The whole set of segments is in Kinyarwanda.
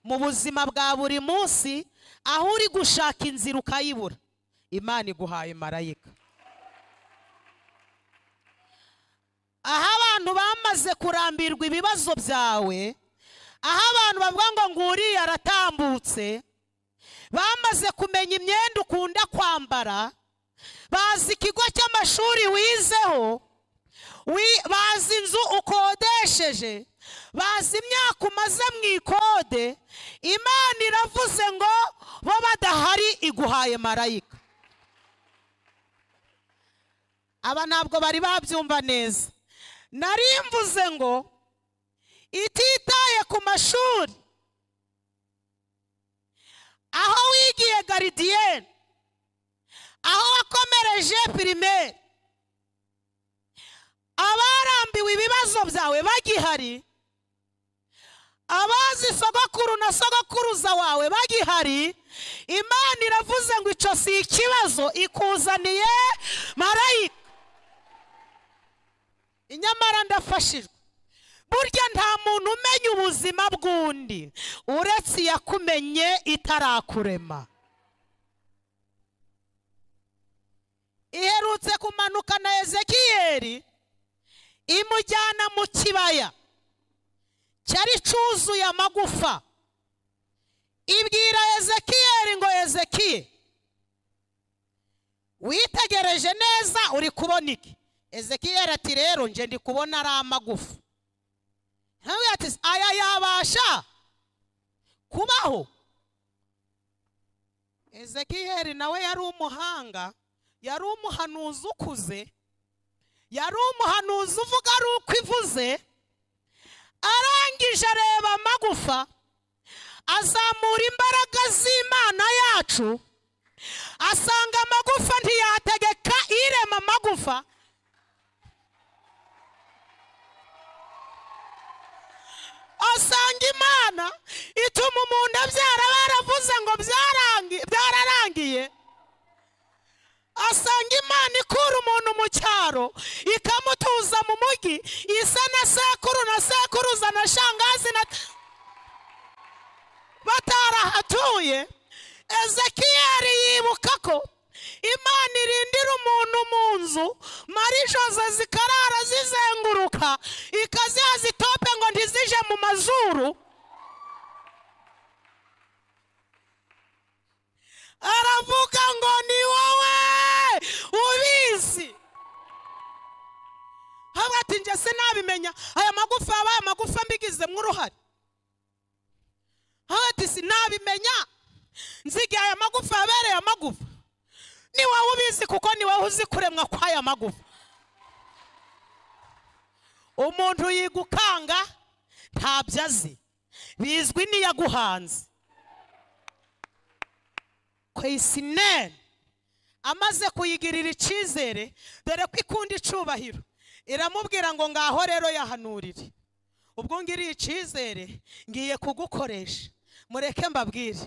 mu buzima bwa buri munsi, aho uri gushaka inzira ukayibura, Imana iguhaye marayika. aho abantu bamaze kurambirwa ibibazo byawe, aho abantu bavuga ngo nguriya aratambutse, bamaze kumenya imyenda ukunda kwambara, bazi ikigo cy'amashuri wizeho, bazi inzu ukodesheje, bazi imyaka umaze mu ikode, Imana iravuze ngo bo badahari iguhaye marayika. Aba ntabwo bari babyumva neza. Nari mvuze ngo ititaye ku mashuri, aho wigiye garidiyene, aho wakomereje primaire, abarambiwe ibibazo byawe bagihari, abazi sogokuru na sogokuruza wawe bagihari, Imana iravuze ngo icyo si ikibazo, ikuzaniye marayika. Inyamara ndafashijwe. Burya nta muntu umenya ubuzima bw'undi uretse yakumenye itarakurema. Iherutse kumanuka na Ezekiyeli imujyana mu kibaya cyari cyuzuye amagufa, ibwira Ezekiyeli ngo Ezekiye, witegereje neza uri kubona iki? Ezekiyeli ati rero nje ndi kubona ari amagufa. Nawe ati aya yabasha kubaho? Ezekiyeli nawe yari umuhanga, yari umuhanuzi ukuze, yari umuhanuzi uvuga ari uko ivuze. Arangije areba amagufa, azamura imbaraga z'Imana yacu, asanga amagufa ntiyategeka irema amagufa. Asanga Imana ituma umuntu abyara baravuze ngo byararangiye. Asanga Imana ikura umuntu mu cyaro ikamutuza mu mujyi, isa na sekuru na sekuruza na shangazi na batarahatuye. Ezekiyeli yibuka ko Imana irindira umuntu mu nzu, marijoze zikarara zizenguruka, ikaziha zitope ngo ntizije mu mazuru. Aravuga ngo ni wowe ubizi. Ati nje sinabimenya, aya magufa yabaye amagufa mbigizemo uruhare. Ati sinabimenya, nzigiye aya magufa yabereye amagufa. Ni wowe ubizi kuko ni wowe uzi kuremwa kw'aya magufa. Umuntu yigukanga ntabyo azi, bizwi niyaguhanze. Kwesinene amaze kuyigirira icyizere, dore ko ikunda icubahiro, iramubwira ngo ngaho rero yahanurire. Ubwo ngiriye icyizere ngiye kugukoresha, mureke mbabwire,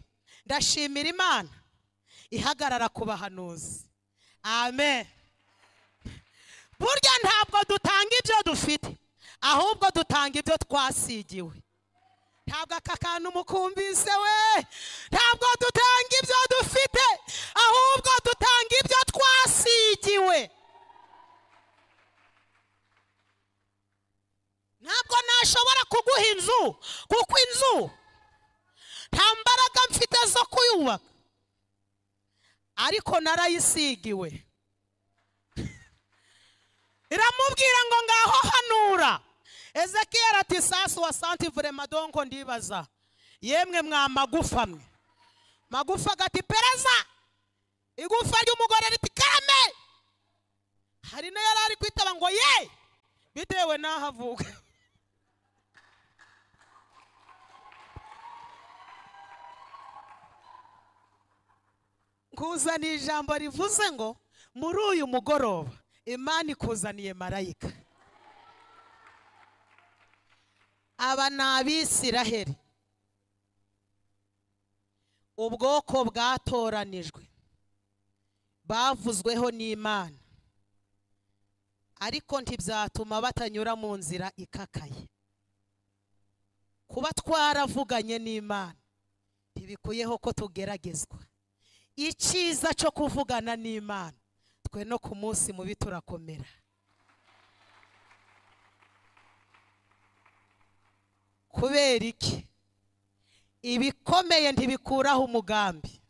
ndashimira Imana ihagarara ku bahanuzi. Amen. Burya ntabwo dutanga ibyo dufite, ahubwo dutanga ibyo twasigiwe. Ntabwo aka kantu mukumvise we, ntabwo dutanga ibyo dufite, ahubwo dutanga ibyo twasigiwe. Ntabwo nashobora kuguha inzu, kuko inzu nta mbaraga mfite zo kuyubaka, ariko narayisigiwe. Iramubwira ngo ngaho hanura. Ezekiyeli ati sasa wasanti vraiment donc ndibaza, yemwe mwa magufa mwe. Magufa gati pereza, igufa ry'umugore riti karame. Hari na yari ari kwitaba ngo ye, bitewe nahavuga. Kuzana ijambo rivuze ngo muri uyu mugoroba Imana ikuzaniye marayika. Aba ni Abisiraheli, ubwoko bwatoranijwe, bavuzweho n'Imana, ariko ntibyatuma batanyura mu nzira ikakaye. Kuba twaravuganye n'Imana, ntibikuyeho ko tugeragezwa. Icyiza cyo kuvugana n'Imana, twe no ku munsi mubi turakomera. Kubera iki? Ibikomeye ntibikuraho umugambi,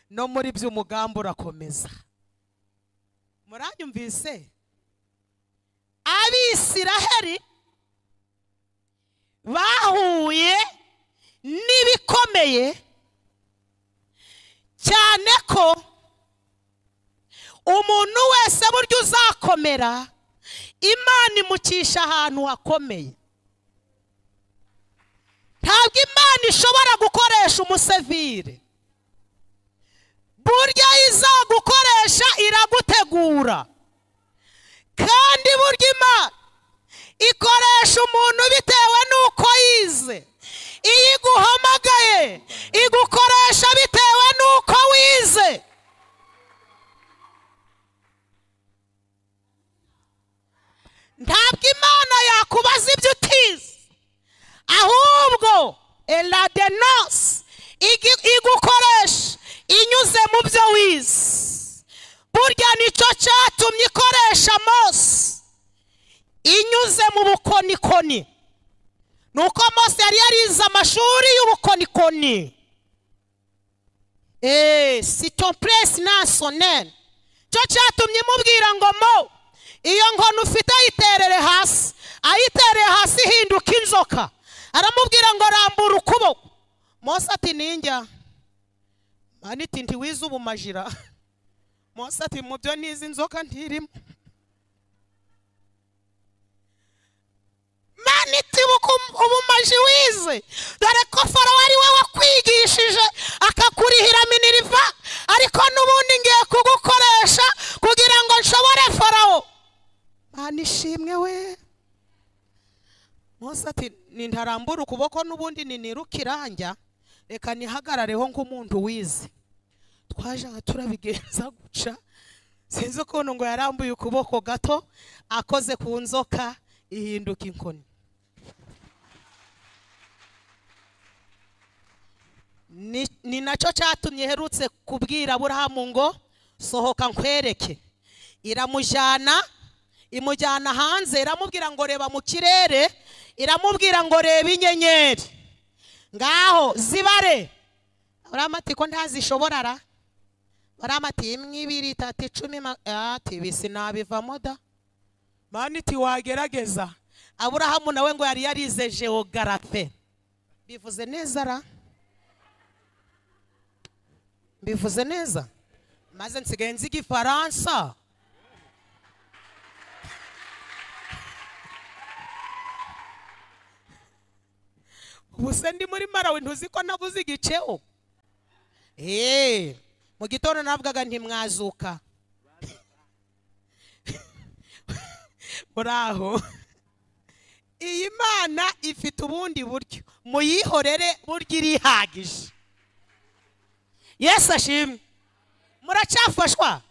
no muri by'umugambi urakomeza. Muranyumvise? Abisiraheli bahuye n'ibikomeye cyane ko umuntu wese buryo uzakomera Imana imucisha ahantu hakomeye. Ntabwo Imana ishobora gukoresha umusevire, burya izagukoresha iragutegura. Kandi burya Imana ikoresha umuntu bitewe n'uko yize. Iyo iguhamagaye igukoresha bitewe n'uko wize. Ntabwo Imana yakubaza ibyo utize, ahubwo eladenos igukoresha inyuze mu byo wize. Burya nicyo cyatumye ikoresha Mose inyuze mu bukonikoni. Nuko Mose yari yarize amashuri y'ubukonikoni. Si ton presse nationale. Cyo cyatumye mubwira ngo mo iyo nkono ufite ayiterere hasi. Ayitereye hasi hinduka inzoka. Aramubwira ngo rambura ukuboko. Mose ati ninjya. Maniti ntiwize ubumajira. Mose ati mu byo nize inzoka ntirimo. Maniti ubumaji wize, dore ko Farawo ari we wakwigishije akakurihira Miniriva, ariko n'ubundi ngiye kugukoresha kugira ngo nshobore Farawo. Mana ishimwe we. Mose ati nintarambura ukuboko n'ubundi ninirukiranja, reka nihagarareho nk'umuntu wize. Twaje turabigenza guca, sinzi ukuntu ngo yarambuye ukuboko gato akoze ku nzoka ihinduka inkoni. Ni nacyo cyatumye herutse kubwira Aburahamu ngo sohoka nkwereke. Imujyana hanze, iramubwira ngo reba mu kirere, iramubwira ngo reba inyenyeri ngaho zibare. Aburahamu ati ko ntazishoborara. Aburahamu ati 1 2 3 10 ati bisi nabivamo da. Maniti wagerageza. Aburahamu nawe ngo yari yarize geographe. Bivuze neza ra? Bivuze neza? Maze nsigaye nzi Igifaransa. Ubuse ndi muri Malawi ntuzi ko navuze igiceo. Mu gitondo navugaga ntimwazuka. Buraho. Iyi Mana ifite ubundi buryo, muyihorere buryo irihagije. Yesu ashimwe. Muracyafashwa?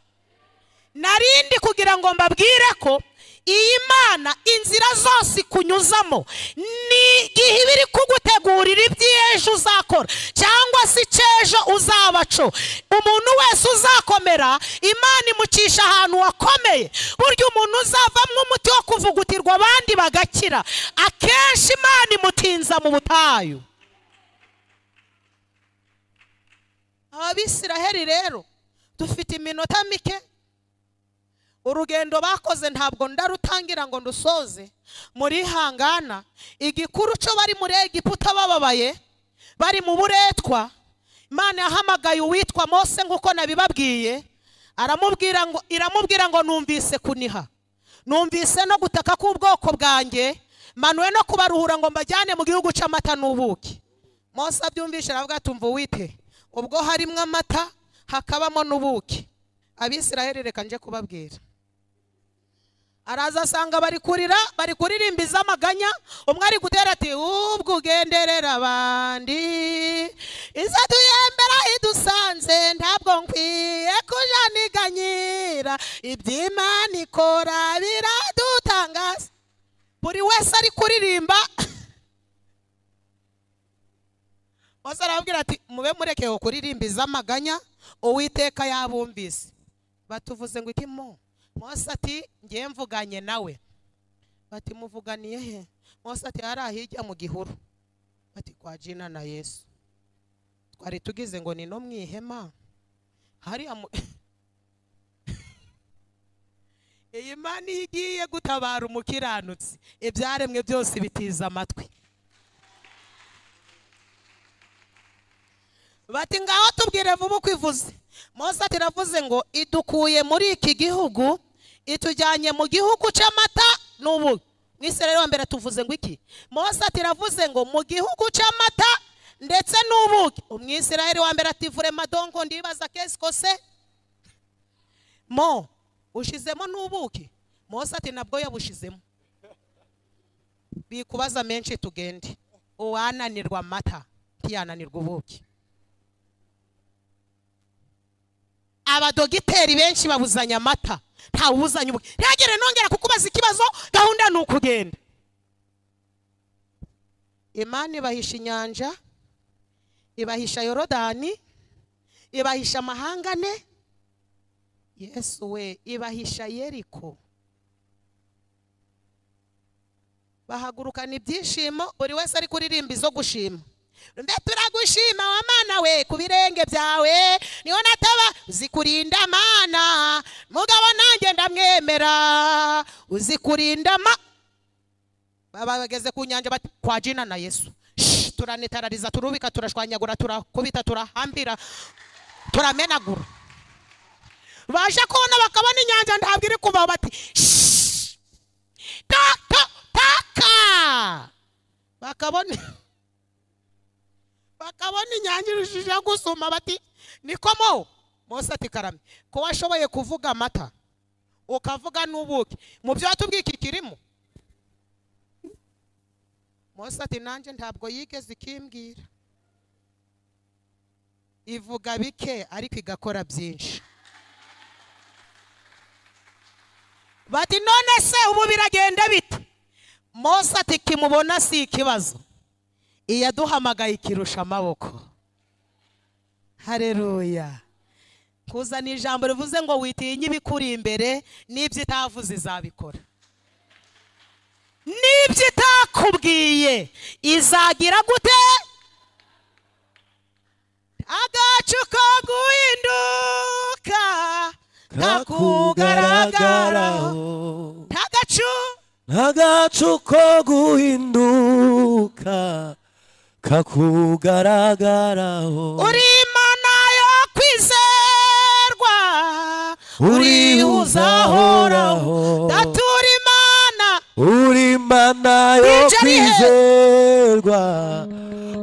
Narindi kugira ngo mbabwire ko iyi Mana inzira zose kunyuzamo ni gihe biri kugutegurira iby'ejo uzakora cyangwa se cyejo uzabaco. Umuntu wese uzakomera Imana imucisha ahantu wakomeye. Buryo umuntu uzavamwe umuti wo kuvugutirwa abandi bagakira, akenshi Imana imutinza mu butayu. Abisiraheli rero dufite iminota mike. Urugendo bakoze ntabwo ndarutangira ngo ndusoze. Muri hangana igikuru cyo bari muri Egiputa bababaye, bari mu buretwa. Imana yahamagaye uwitwa Mose nkuko nabibabwiye, iramubwira ngo numvise kuniha, numvise no gutaka k'ubwoko bwanjye, manuwe no kubaruhura ngo mbajyane mu gihugu cy'amata n'ubuki. Mose abyumvishe aravuga tumva wite, ubwo harimo amata hakabamo n'ubuki. Abisiraheli reka nje kubabwira. Araza asanga bari kuririmba iz'amaganya. Umwe ari gutera ati ubwo ugenderera abandi, iza tuyembera idusanze, ntabwo nkwiye kuja niganyira, iby'Imana ikora biradutangaza. Buri wese ari kuririmba Mose arababwira ati mube murekeho kuririmbiza amaganya Uwiteka yabumvise. Batuvuze ngo iki mo? Mose ati ngiye mvuganye nawe. Bati muvuganiye he? Mose ati hari ahijya mu gihuru. Bati kwa Jina na Yesu. Twari tugize ngo ni no mwihema. Hari iyi Mana igiye gutabara umukiranutsi, ibyaremwe byose bitiza amatwi. Bati ngaho tubwire vuba uko ivuze. Mose ati ravuze ngo idukuye muri iki gihugu itujyanye mu gihugu cy'amata n'ubuki. Mwisirayeli wa mbere tuvuze ngo iki? Mose ati ravuze ngo mu gihugu cy'amata ndetse n'ubuki. Umwisirayeli wa mbere ati vraiment donc ndibaza qu'est-ce que c'est? Mo ushizemo n'ubuki? Mose ati nabwo yabushizemo. Bikubaza menshi tugende. Uwananirwa amata ntiyananirwa ubuki. Abadogiteri benshi babuzanya amata, nta ubuzanya ubuki. Ntagere nongera kukubaza ikibazo, gahunda ni ukugenda. Imana ibahisha inyanja, ibahisha Yorodani, ibahisha amahanga ane. Yesu we, ibahisha Yeriko. Bahagurukana ibyishimo, buri wese ari kuririmba izo gushima. Mbe turagushima wa Mana we, ku birenge byawe niho nataba. Uzikurinda Mana, mugabo nanjye ndamwemera. Uzikurinda baba bageze ku nyanja bati kwa Jina na Yesu. Turanetarariza, turubika, turashwanyagura, turakubita, turahambira, turamenagura. Baje kubona bakabona inyanja ntabwo iri kuva bati taka bakabona inyanja irushije gusuma bati nikomo. Mose ati karame ko washoboye kuvuga amata ukavuga n'ubuki, mu byo watubwiki kirimo? Mose ati nanjye ntabwo yigeze ikimbwira. Ivuga bike ariko igakora byinshi. Bati none se ubu biragenda bite? Mose ati kimubona si ikibazo, iyaduhamagaye ikirusha amaboko. Haleluya. Kuzana ijambo rivuze ngo witinye ibikuri imbere, n'ibyo itavuze izabikora. N'ibyo itakubwiye izagira gute? Agacu ko guhinduka kakugaragaraho. Agacu ko guhinduka kakugaragaraho. Uri Imana yo kwizerwa, uri uzahoraho. Datura Imana, uri Imana yo kwizerwa,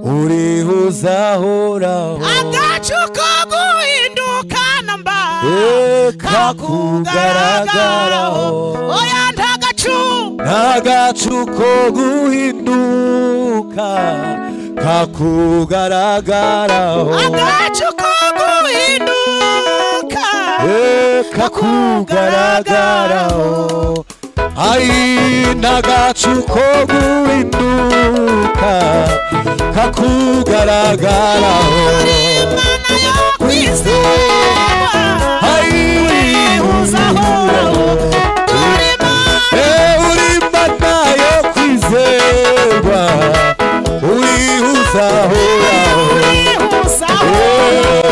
uri uzahoraho. Agacu ko guhinduka namba kakugaragaraho. Oya Agacu ko guhinduka kakugaragaraho. Agacu ko guhinduka kakugaragaraho. Ai nagacu ko guhinduka kakugaragaraho. Imana yo kwizerwa, ai uzahoraho. Uri Imana yo kwizerwa, uri uzahoraho.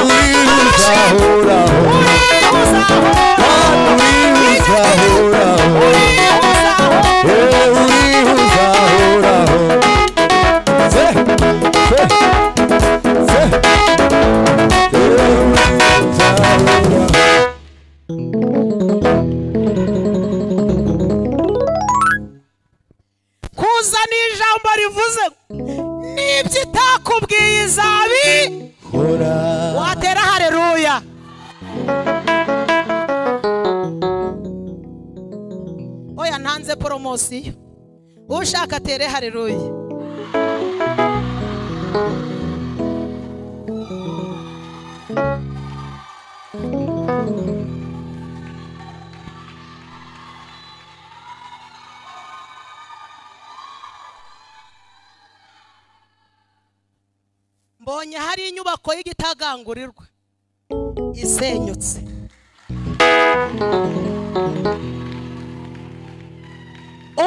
Uri uzahoraho. Kuzana ijambo rivuze n'ibyo itakubwiye izabikora. Watera haleluya. Oya ntanze poromosiyo, ushaka atere haleluya. mbonye hari inyubako y'igitagangurirwa isenyutse.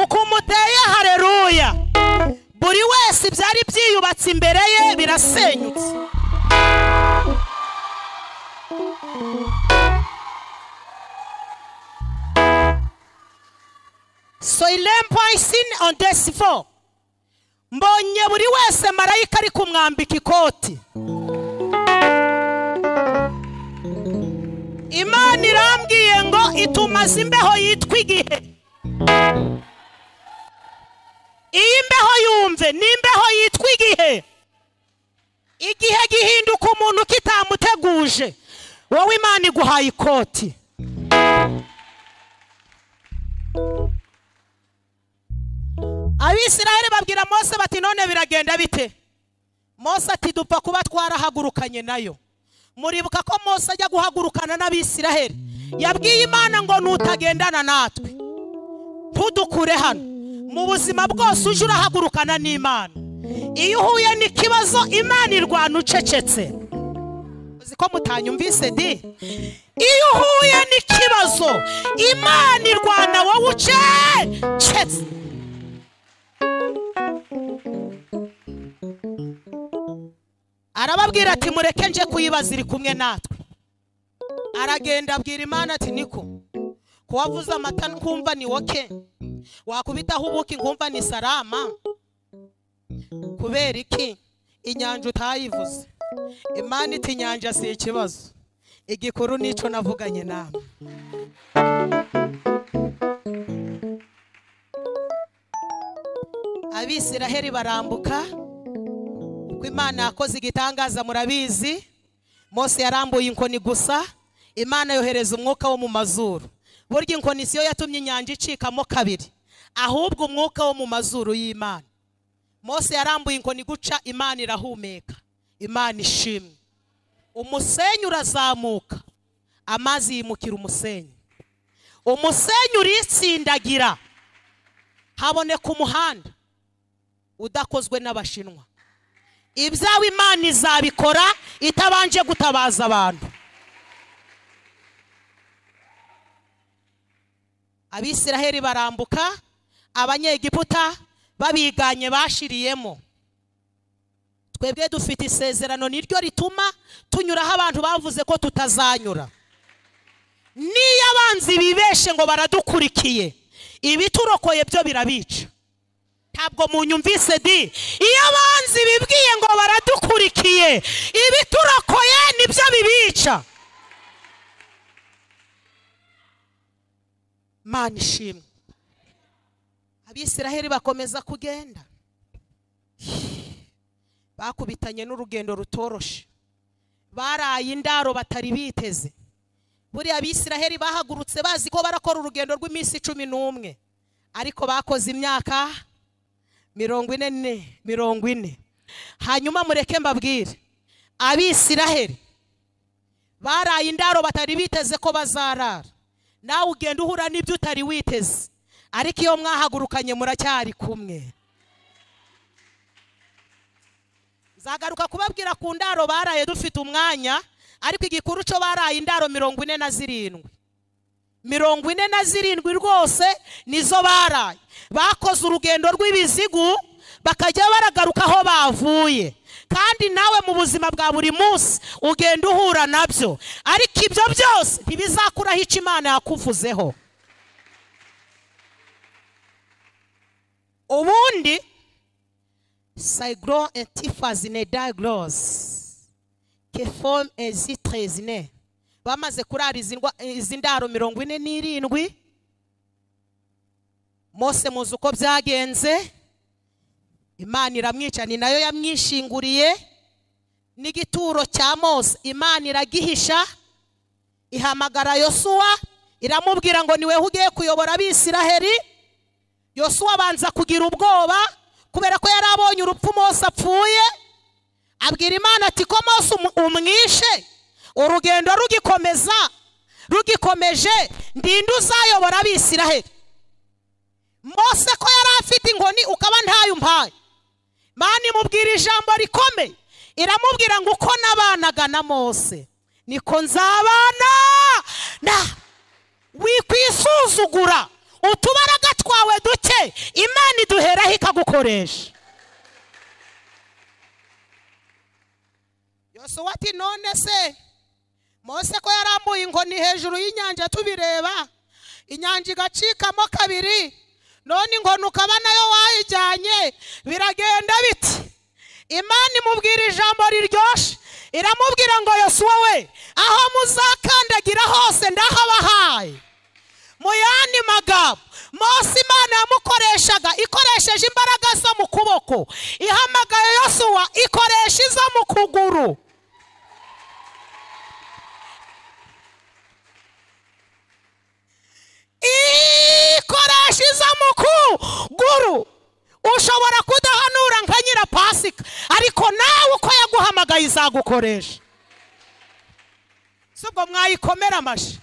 Uko muteye haleluya, buri wese byari byiyubatse imbere ye birasenyutse. So il est on this four. Mbonye buri wese marayika ari kumwambika ikoti. Imana irambwiye ngo itumaze imbeho yitwa igihe. Iyi mbeho yumve ni imbeho yitwa igihe. Igihe gihinduka umuntu kitamuteguje, wowe Imana iguhaye ikoti. Abisirayeli babwira Mose bati none biragenda bite? Mose ati dupfa kuba twarahagurukanye nayo. Muribuka ko Mose ajya guhagurukana n'Abisirayeli yabwiye Imana ngo nutagendana natwe tudukure hano. Mu buzima bwose uje urahagurukana n'Imana. Iyo uhuye n'ikibazo Imana irwana ucecetse. Uzi ko mutanyumvise di? Iyo uhuye n'ikibazo Imana irwana wowe ucecetse. Arababwira ati mureke nje kuyibaza iri kumwe natwe. Aragenda abwira Imana ati niko ko wavuze amata nkumva ni woke, wakubitaho ubuki nkumva ni salama, kubera iki inyanja utayivuze? Imana iti inyanja si ikibazo, igikuru nico navuganye nawe. Abisirayeli barambuka. Uko Imana yakoze igitangaza murabizi. Mose yarambuye inkoni gusa, Imana yohereza umwuka wo mu mazuru. Burya inkoni siyo yatumye inyanja icikamo kabiri, ahubwo umwuka wo mu mazuru y'Imana. Mose yarambuye inkoni guca, Imana irahumeka. Imana ishimwe. Umusenyi urazamuka, amazi yimukira umusenyi. Umusenyi uritsindagira, haboneka umuhanda udakozwe n'Abashinwa. Ibyawe Imana izabikora itabanje gutabaza abantu. Abisirayeli barambuka, Abanyegiputa babiganye bashiriyemo. Twebwe dufite isezerano niryo rituma tunyuraho abantu bavuze ko tutazanyura. Niyo abanzi bibeshe ngo baradukurikiye, ibiturokoye byo birabica. Ntabwo munyumvise di? Iyo abanzi bibwiye ngo baradukurikiye, ibiturokoye nibyo bibica. Mana ishimwe. Abisirayeli bakomeza kugenda, bakubitanye n'urugendo rutoroshe. Baraye indaro batari biteze. Buri Abisirayeli bahagurutse bazi ko barakora urugendo rw'iminsi 11, ariko bakoze imyaka 40. Hanyuma mureke mbabwire, Abisirayeli baraye indaro batari biteze ko bazarara. Nawe ugenda uhura n'ibyo utari witeze, ariko iyo mwahagurukanye muracyari kumwe. Zagaruka kubabwira ku ndaro baraye dufite umwanya, ariko igikuru cyo baraye indaro 47. 47 rwose nizo baraye. Bakoze urugendo rw'ibizigu bakajya baragaruka aho bavuye. Kandi nawe mu buzima bwa buri munsi ugenda uhura nabyo, ariko ibyo byose ntibizakuraho icyo Imana yakuvuzeho. Ubundi Saigro entifazine daglos que forme ezitrezine bamaze kurara izi ndaro 47. Mose muzi uko byagenze. Imana iramwica, ni nayo yamwishinguriye. N'igituro cya Mose Imana iragihisha, ihamagara Yosuwa iramubwira ngo niwe ugiye kuyobora Abisirayeli. Yosuwa abanza kugira ubwoba kubera ko yari abonye urupfu Mose apfuye. Abwira Imana ati ko Mose umwishe, urugendo rugikomeje ndinde uzayobora Abisirayeli? Mose ko yari afite inkoni ukaba ntayo mpaye. Imana imubwira ijambo rikomeye iramubwira ngo uko nabanaga na Mose niko nzabana na wikwisuzugura utubaraga twawe duke Imana iduheraho ikagukoresha. Yosuwa ati none se Mose ko yarambuye inkoni hejuru y'inyanja tubireba inyanja igacikamo kabiri none inkoni ukaba nayo wayijyanye biragenda biti? Imana imubwira ijambo riryoshe iramubwira ngo Yosuwa we aho muzakandagira hose ndahabahaye. Mu yandi magambo Mose Imana yamukoreshaga ikoresheje imbaraga zo mu kuboko, ihamagaye Yosuwa ikoresha izo mu kuguru. Ikoresha izo mu kuguru. Ushobora kudahanura nka nyira Pasika ariko nawe uko yaguhamagaye izagukoresha. Subwo mwayikomera amashi.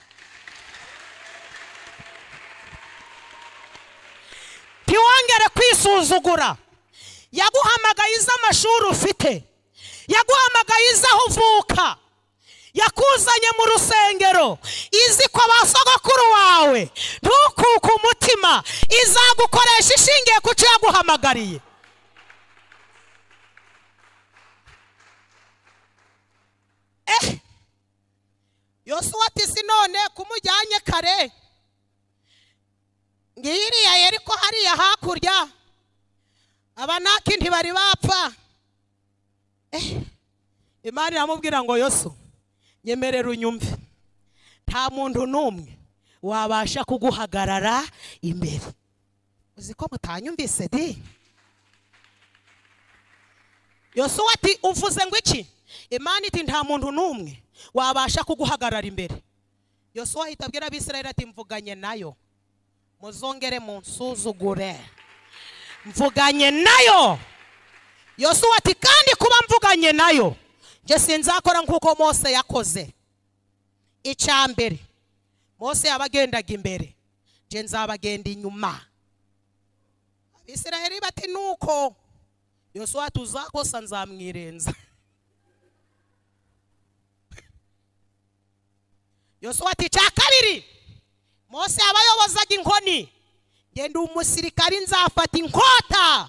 Tiwongere kwisuzugura. Yaguhamagaye iz'amashuri ufite, yaguhamagaye izaho uvuka, yakuzanye mu rusengero izi ko basogokuru wawe, ntukuke umutima, izagukoresha ishingiye ku cyo yaguhamagariye. Yosuwa ati sinone kumujyanye kare ngiriya Yeriko hariya hakurya abanaki ntibari bapfa. Imana iramubwira ngo Yosu nyemerera unyumve, nta muntu n'umwe wabasha kuguhagarara imbere. Uzi ko mutanyumvise di? Yosuwa ati uvuze ngo iki? Imana iti nta muntu n'umwe wabasha kuguhagarara imbere. Yosuwa ahita abwira Abisirayeli ati mvuganye nayo, muzongere munsuzugure, mvuganye nayo. Yosuwa ati kandi kuba mvuganye nayo nje sinzakora nkuko Mose yakoze. Icyambere Mose yabagendaga imbere, nje nzabagenda inyuma. Abisirayeli bati nuko. Yosuwa tuzakosa nzamwirenza. Yosuwa ati cya kabiri Mose abayobozaga inkoni, genda umusirikari nzafata inkota.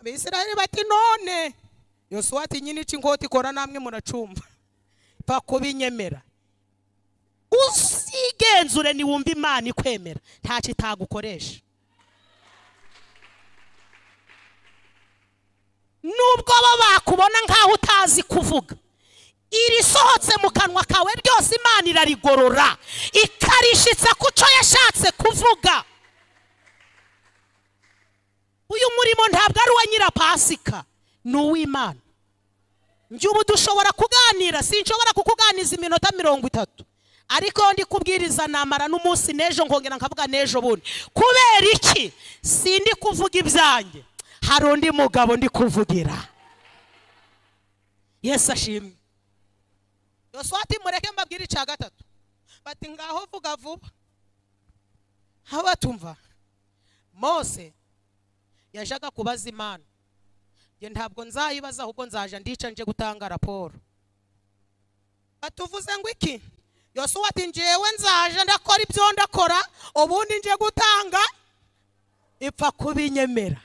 Abisirayeli bati none. Yosuwa ati nyine iki inkota ikora namwe muracumva pa kubinyemera. Usigenzure ni wumva Imana ikwemera ntacyo itagukoresha. Nubwo bakubona nkaho utazi kuvuga, iri sohotse mu kanwa kawe ryose Imana irarigorora ikarishitsa kuco yashatse kuvuga. Uyu murimo ntabwo ari wa nyira Pasika, ni uw'Imana. Njye ubu dushobora kuganira, sinshobora kukuganiza iminota 30, ariko ndi kubwiriza namara n'umunsi nejo nkongera nkavuga nejo bundi. Kubera iki? Sindi kuvuga ibyanjye, hari undi mugabo ndi kuvugira. Yesu ashimwe. Yosuwa ati mureke mbabwire icya gatatu. Bati ngaho vuga vuba. Habatumva Mose yajaga kubaza Imana, nge ntabwo nzayibaza ahubwo nzaje ndica nje gutanga raporo. Batuvuze ngo iki? Yosuwa ati njewe nzaje ndakora ibyo ndakora, ubundi nje gutanga ipfa kubinyemera.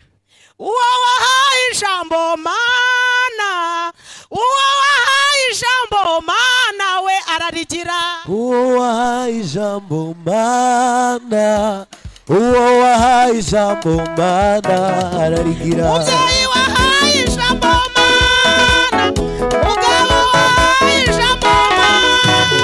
Uwo wahaye ijambo Mana, uwo wahaye ijambo Mana we ararigira. Uwo wahaye ijambo Mana, uwo wahaye ijambo Mana ararigira. Mubyeyi wahaye ijambo Mana, mugabo wahaye ijambo Mana,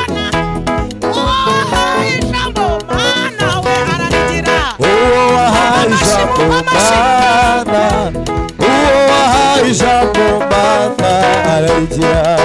uwo wahaye ijambo Mana we ararigira. Uwo wahaye ijambo Mana, uwo wahaye ijambo Mana ararigira.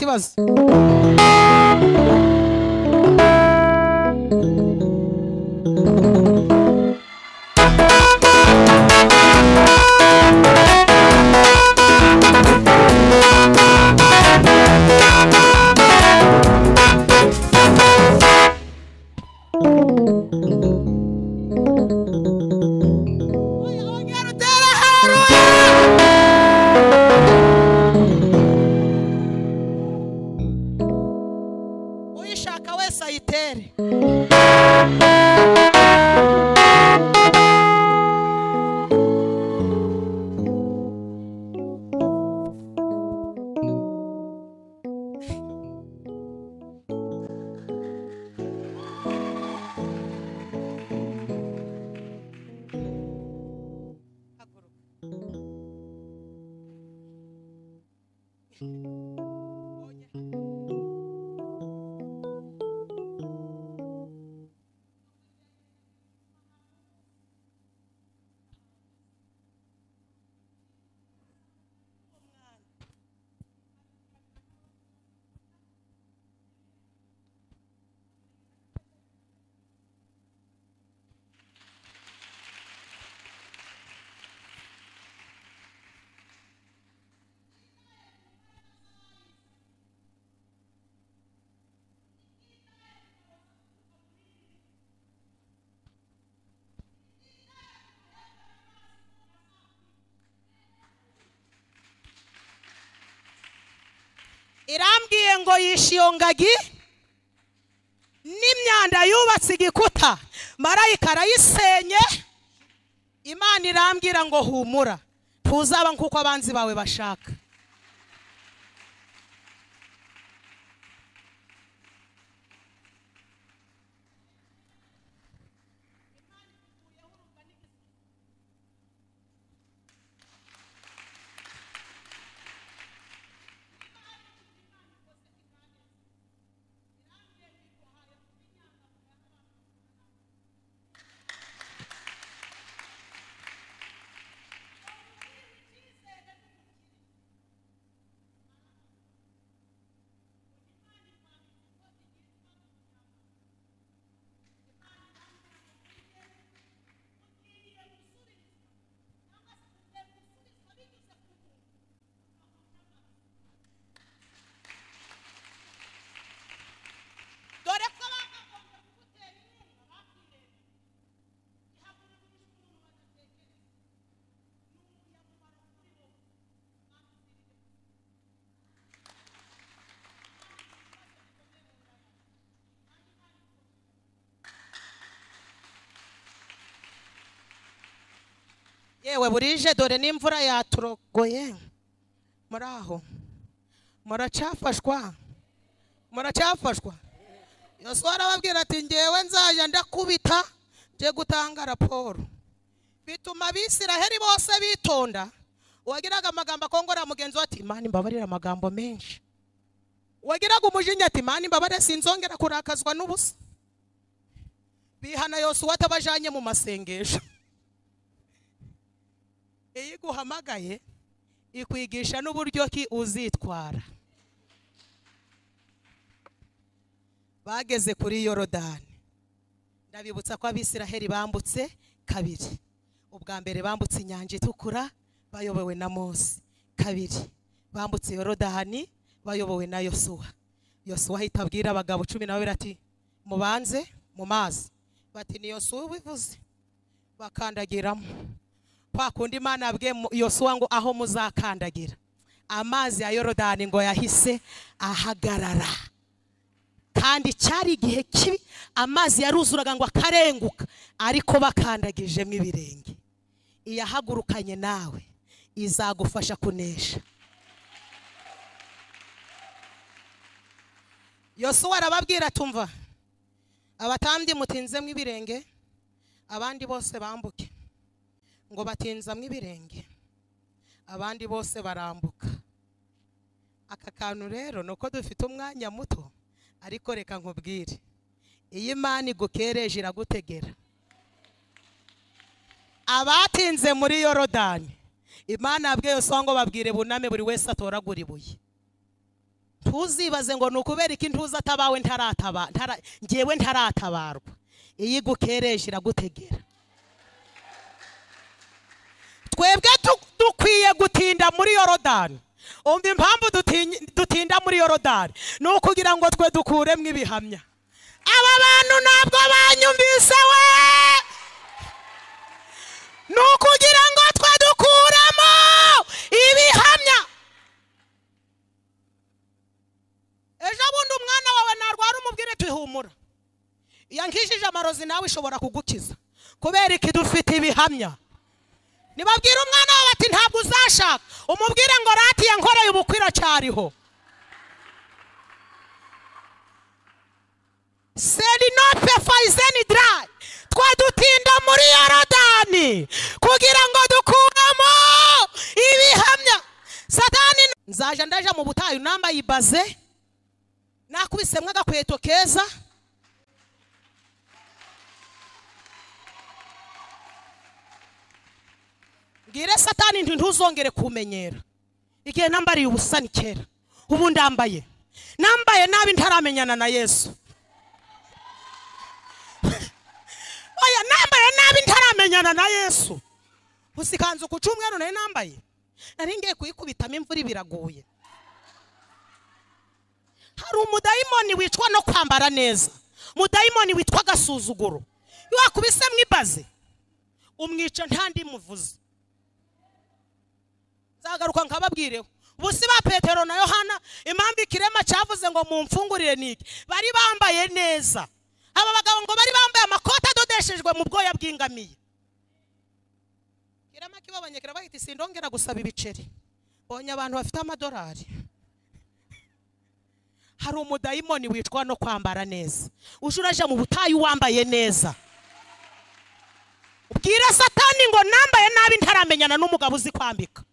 kibazo. Uyishaka wese ayitere. Irambwiye ngo yishe iyo ngagi n'imyanda yubatse igikuta, marayika arayisenye. Imana irambwira ngo humura, ntuzaba nk'uko abanzi bawe bashaka. Yewe burije dore n'imvura yaturogoye. Muraho muracafashwa, muracafashwa. Yosuwa arababwira ati ngewe nzaja ndakubita nje gutanga raporo. Bituma Abisiraheli bose bitonda. Uwagiraga amagambo akongora mugenzi we ati Imana imbabarira amagambo menshi. Uwagiraga umujinya ati Imana imbabarira sinzongera kurakazwa n'ubusa. Bihana Yosuwa atabajanye mu masengesho. Iyi guhamagaye ikwigisha n'uburyo ki uzitwara. Bageze kuri Yorodani. Ndabibutsa ko Abisiraheli bambutse kabiri. Ubwa mbere bambutse inyanja itukura bayobowe na Mose. Kabiri bambutse Yorodani bayobowe na Yosuwa. Yosuwa ahita abwira abagabo 12 ati mubanze mu mazi. Bati ni Yosuwa bivuze. Bakandagiramo. Kwa kundi Imana yabwiye Yosuwa ngo aho muzakandagira. Amazi ya Yorodani ngo yahise ahagarara. Kandi cyari igihe kibi, amazi yaruzuraga ngo akarenguka, ariko bakandagijemo ibirenge. Iyahagurukanye nawe izagufasha kunesha. Yosuwa arababwira tumva, abatambyi mutinzemo ibirenge, abandi bose bambuke. Ngo batinzamo ibirenge, abandi bose barambuka. Aka kantu rero nuko dufite umwanya muto, ariko reka nkubwire, iyi Imana igukereje iragutegera. Abatinze muri Yorodani, Imana yabwiye Yosuwa ngo babwire buname buri wese atoragura ibuye. ntuzibaze ngo nukubera iki ntuza atabawe ngewe ntaratabarwa. Iyi gukereje iragutegera. Twebwe dukwiye gutinda muri Yorodani. Umva impamvu dutinda muri Yorodani ni ukugira ngo twe dukuremo ibihamya. Aba bantu ntabwo banyumvise we, ni ukugira ngo twe dukuremo ibihamya. Ejo bundi umwana wawe narwara umubwire tuhumura, yankishije amarozi nawe ishobora kugukiza. Kubera iki? Dufite ibihamya. Nibabwira umwana wawe ati ntabwo uzashaka, umubwire ngo rati yankoreye ubukwe iracyariho. Selinope faizeni dry. Twadutinda muri Yorodani kugira ngo dukuramo ibihamya. Satani nzaje ndaje mu butayu nambaye ibaze, nakubisemwe agakweto keza, ngire Satani ntuzongere kumenyera. Igihe nambariye ubusa ni kera, ubu ndambaye nabi ntaramenyana na Yesu. Oya, nambaye nabi ntaramenyana na Yesu. Usikanze ku cyumweru naye nambaye, nari ngiye kuyikubitamo imvura biraguye. Hari umudayimoni wicwa no kwambara neza, umudayimoni witwa gasuzuguro. Wakubise mwibaze umwica ntandi muvuze. Zagaruka nkababwireho ubusi ba Petero na Yohana impamvu ikirema cyavuze ngo mumfungurire niki, bari bambaye neza. Aba bagabo ngo bari bambaye amakoti adodeshejwe mu bwoya bw'ingamiye. Kirema kibabanye kirabahita sindongera gusaba ibiceri, bonye abantu bafite amadolari. Hari umudayimoni wicwa no kwambara neza. Ujuraje mu butayu wambaye neza, ubwira Satani ngo nambaye nabi ntaramenyana n'umugabo uzi kwambika.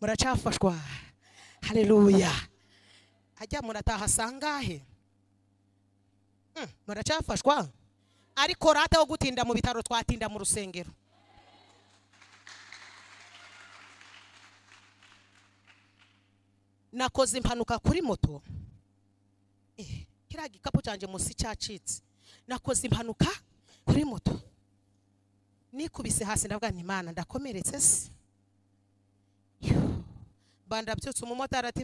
Muracafashwa. Haleluya. Ajya murataha sangahe? Muracafashwa. Ariko rata wo gutinda mu bitaro twatinda mu rusengero. Nakoze impanuka kuri moto. Kira gikapu canje musi cyacitse. Nakoze impanuka kuri moto. Nikubise hasi ndavuga nti Imana ndakomeretse se. Banda byutse umumotari ati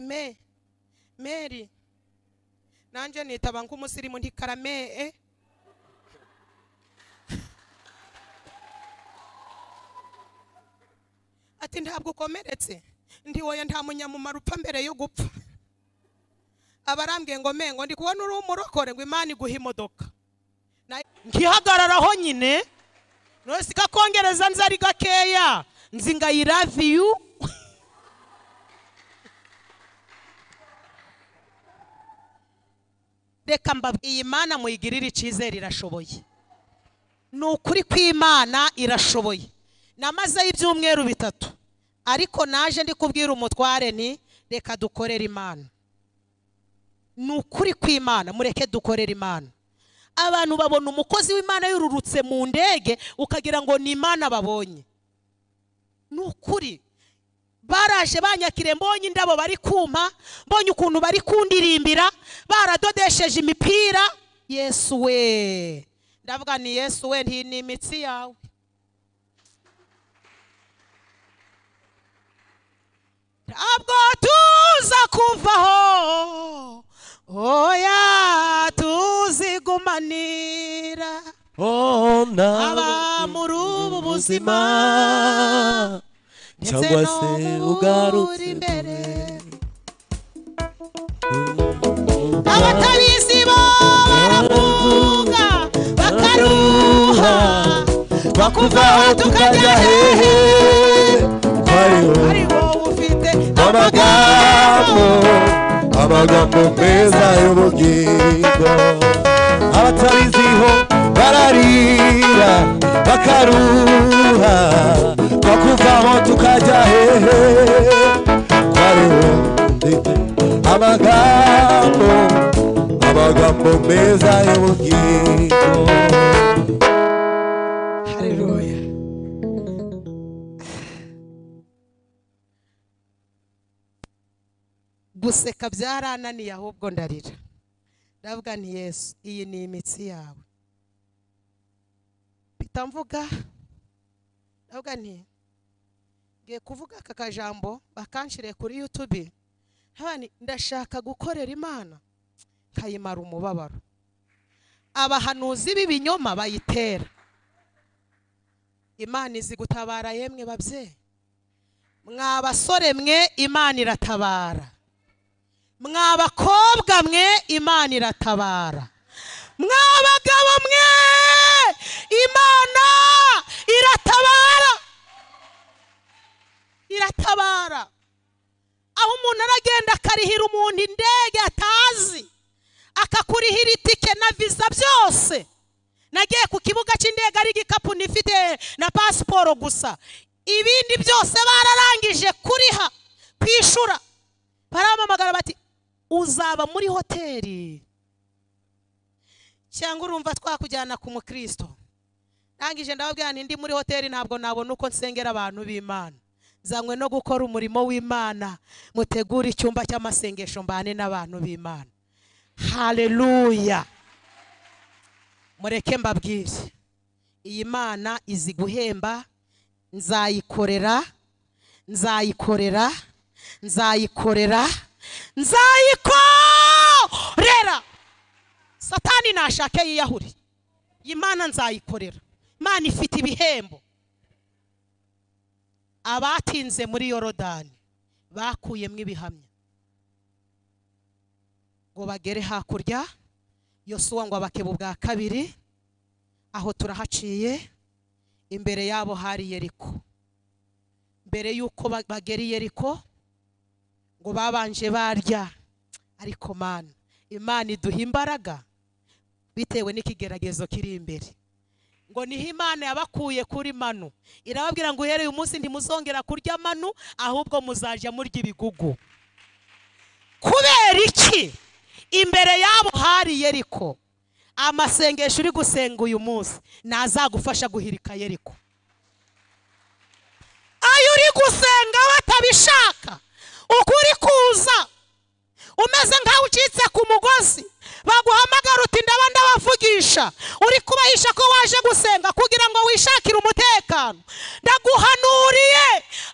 Mary nanje nitaba nk'umusirimu ntikarame ati ntabwo ukomeretse. Ndi wowe nta munyamumaro upfa mbere yo gupfa. Abarambwiye ngo mengo ndi kubona uri umurokore ngo Imana iguha imodoka. Nkihagararaho nyine nose kakongereza nzari gakeya nzinga I love you. Reka mbabwiye Imana muyigirira icizere irashoboye. Nukuri kw'Imana irashoboye. Namaze ibyumweru bitatu ariko naje ndi kubwira umutware ni reka dukorera Imana. Nukuri kw'Imana mureke dukorera Imana. Abantu babona umukozi w'Imana yururutse mu ndege ukagira ngo ni Imana babonye. Nukuri baraje banyakire mbonye indabo bari kumpa, mbonye ukuntu bari kundirimbira, baradodesheje imipira. Yesu we, ndavuga ni Yesu we ni imitsi yawe. Ntabwo tuza kuvaho, oya tuzigumanira. Aba muri ubu buzima cyangwa se ugarutse imbere. Abatabizi bo baravuga bakaruha, bakuvaho tukajya hehe. Ari wowe ufite amagambo meza y'ubugingo. Abatabiziho bararira bakaruha, bakuvaho tukajya hehe. Amagambo meza y'ubugingo. Haleluya. guseka byarananiye ahubwo ndarira ndavuga nti Yesu iyi ni imitsi yawe bitamvuga ndavuga nti ngiye kuvuga aka kajambo bakanshire kuri YouTube hani ndashaka gukorera Imana kayimara umubabaro abahanuzi b'ibinyoma bayitera Imana izi gutabara yemwe babye mwabasore mwe Imana iratabara mwabakobwa mwe Imana iratabara mwabagabo mwe Imana iratabara aho umuntu aragenda akarihira umuntu indege atazi akakurihira itike na visa byose nagiye ku kibuga cy'indege ari igikapu nifite na pasiporo gusa ibindi byose bararangije kuriha kwishura baramamagara bati uzaba muri hoteli cyangwa urumva twakujyana ku mukristo nangije ndababwira ndi muri hoteli ntabwo nabona uko nsengera abantu b'Imana zanywe no gukora umurimo w'Imana mutegura icyumba cy'amasengesho mbane n'abantu b'Imana haleluya mureke mbabwire iyi Mana izi guhemba nzayikorera Satani nashake yiyahuri Imana nzayikorera Imana ifite ibihembo abatinze muri Yorodani bakuyemwe ibihamya ngo bagere hakurya Yosuwa ngo abakeba ubwa kabiri aho turahaciye imbere yabo hari Yeriko mbere yuko bageri Yeriko ngo babanje barya ariko Mana Imana iduha imbaraga bitewe n'ikigeragezo kiri imbere ngo niho Imana yabakuye kuri manu irababwira ngo uhereye umunsi ntimuzongera kurya manu ahubwo muzaja murya ibigugu kubera iki imbere yabo hari Yeriko amasengesho uri gusenga uyu munsi nazagufasha guhirika Yeriko ayo uri gusenga batabishaka ukuri kuza umeze nkaho ucitse ku mugozi baguhamagara uti ndaba ndabavugisha uri kubahisha ko waje gusenga kugira ngo wishakire umutekano ndaguhanuriye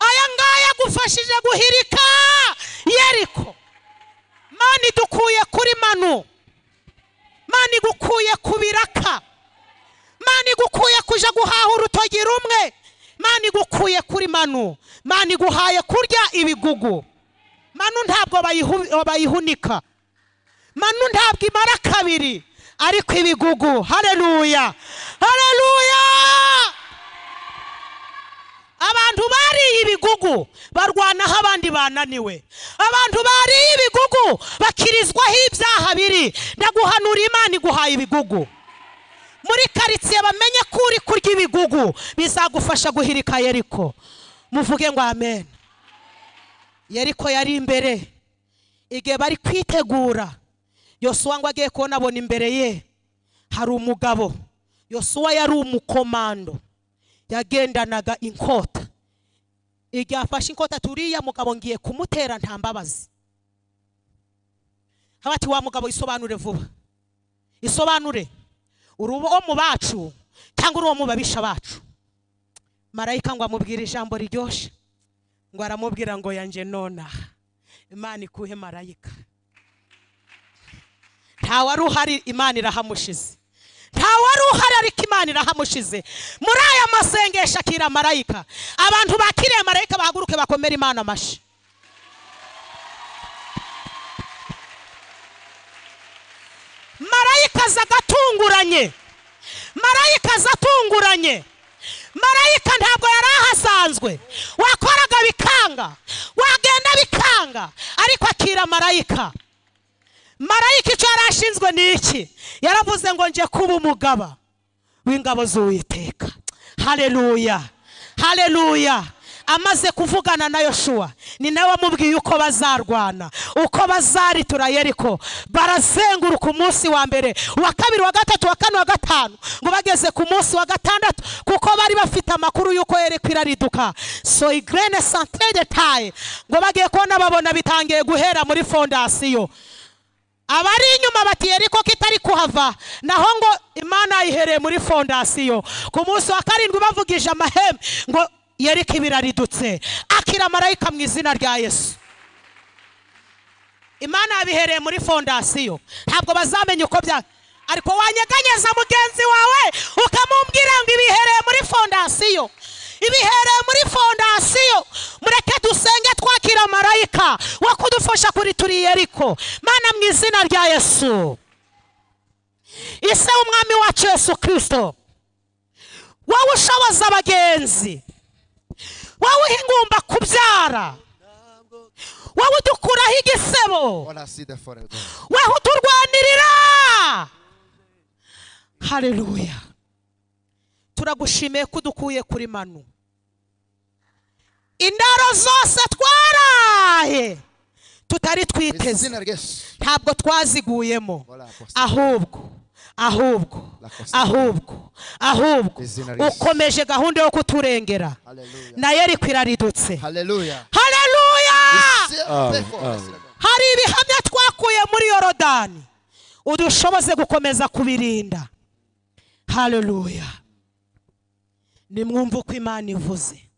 aya ngaya gufashije guhirika Yeriko Mana idukuye kuri manu Mana igukuye ku biraka Mana igukuye kuja guhaha urutogi rumwe Mana igukuye kuri manu Mana iguhaye kurya ibigugu manu ntabwo bayihunika manu ntabwo imara kabiri ariko ibigugu haleluya abantu bariye ibigugu barwanaho abandi bananiwe abantu bariye ibigugu bakirizwaho ibyaha biri ndaguhanura Imana iguhaye ibigugu muri karitsiye bamenye ko uri kurya ibigugu bizagufasha guhirika Yeriko muvuge ngo amen Yeriko yari imbere igihe bari kwitegura Yosuwa ngo agiye kubona abona imbere ye hari umugabo Yosuwa yari umukomando yagendanaga inkota igihe afashe inkota turiya mugabo ngiye kumutera nta mbabazi habati wa mugabo isobanure vuba isobanure urubo mu bacu cyangwa urubo mu babisha bacu marayika ngo amubwire ijambo riryoshe ngo aramubwira ngo yanje nona Imana ikuhe marayika nta wari uhari Imana irahamushize nta wari uhari ariko Imana irahamushize muri aya masengesho akira marayika abantu bakiriye marayika bahaguruke bakomera Imana amashi marayika zatunguranye marayika ntabwo yari ahasanzwe wakoraga bikanga wagenda bikanga ariko akira marayika icyo yarashinzwe ni iki yaravuze ngo nje kuba umugaba w'ingabo z'Uwiteka haleluya amaze kuvugana na Yoshua ni nawe wamubwiye uko bazarwana, uko bazaritura Yeriko. Barazenguruka umunsi wa mbere, wa kabiri, wa gatatu, wa kane, wa gatanu, ngo bageze ku munsi wa gatandatu kuko bari bafite amakuru yuko Yeriko irariduka. So igrene centre de taille, ngo bagiye kubona babona bitangiye guhera muri fondasiyo. Abari inyuma bati Yeriko kitari kuhava, naho ngo Imana ihereye muri fondasiyo. Ku munsi wa karindwi bavugije amahembe ngo Yeriko ibiraridutse, akira marayika mu izina rya Yesu. Imana yabihereye muri fondasiyo, ntabwo bazamenya uko bya, ariko wanyeganyeza mugenzi wawe ukamubwira ngo ibihereye muri fondasiyo, ibihereye muri fondasiyo. Mureke dusenge twakira marayika wo kudufasha kuri turi Yeriko. Mana mu izina rya Yesu, ise umwami wacu Yesu Kristo, wowe ushoboza abagenzi, wowe ingumba kubyara, wowe udukuraho igisebo, wowe uturwanirira. Haleluya. Turagushimiye ko udukuye kuri manu. Indaro zose twaraye tutari twiteze, ntabwo twaziguyemo, ahubwo ukomeje gahunda yo kuturengera. Na Yeriko iraridutse. Haleluya. Hari ibihamya twakuye muri Yorodani, udushoboze gukomeza kubirinda. Haleluya. Nimwumva uko Imana ivuze.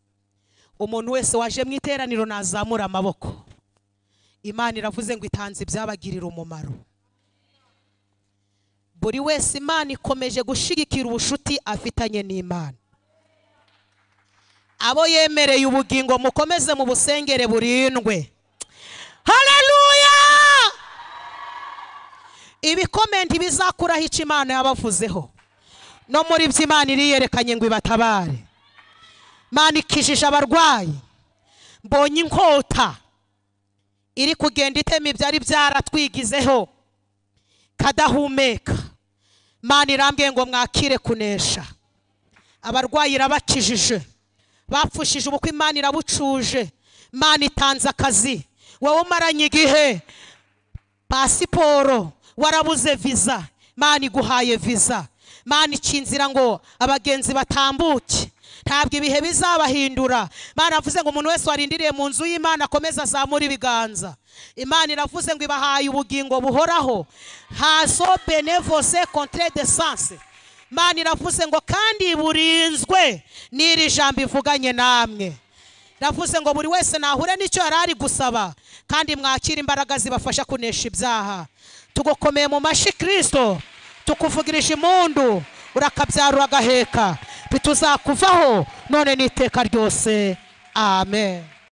Umuntu wese waje mu iteraniro nazamura amaboko. Imana iravuze ngo itanze ibyabagirira umumaro. Buri wese Imana ikomeje gushigikira ubushuti afitanye n'Imana. Abo yemereye ubugingo mukomeze mu busengere burindwe. Haleluya. Ibikomenti bizakuraho icyo Imana yabavuzeho, no muri by'Imana iriyerekanye ngo ibatabare. Imana ikijije abarwayi. Mbonye inkota iri kugenda itema ibyari byaratwigizeho kadahumeka. Imana irambwiye ngo mwakire kunesha. Abarwayi irabakijije, bapfushije ubukwe Imana irabucuje. Imana itanze akazi, wowe umaranye igihe pasiporo warabuze visa, Imana iguhaye visa. Imana icinzira ngo abagenzi batambuke, ntabwo ibihe bizabahindura. Imana avuze ngo umuntu wese warindiriye mu nzu y'Imana akomeza azamura ibiganza. Imana iravuze ngo ibahaye ubugingo buhoraho, haso benevose contre de sens. Imana iravuze ngo kandi burinzwe n'iri jambo ivuganye namwe. Iravuze ngo buri wese nahure n'icyo yarari gusaba, kandi mwakira imbaraga zibafasha kunesha ibyaha. Tugukomeye mu mashi Kristo, tukuvugirije impundu, urakabyarura agaheka, bituzakuvaho none n'iteka ryose. Amen.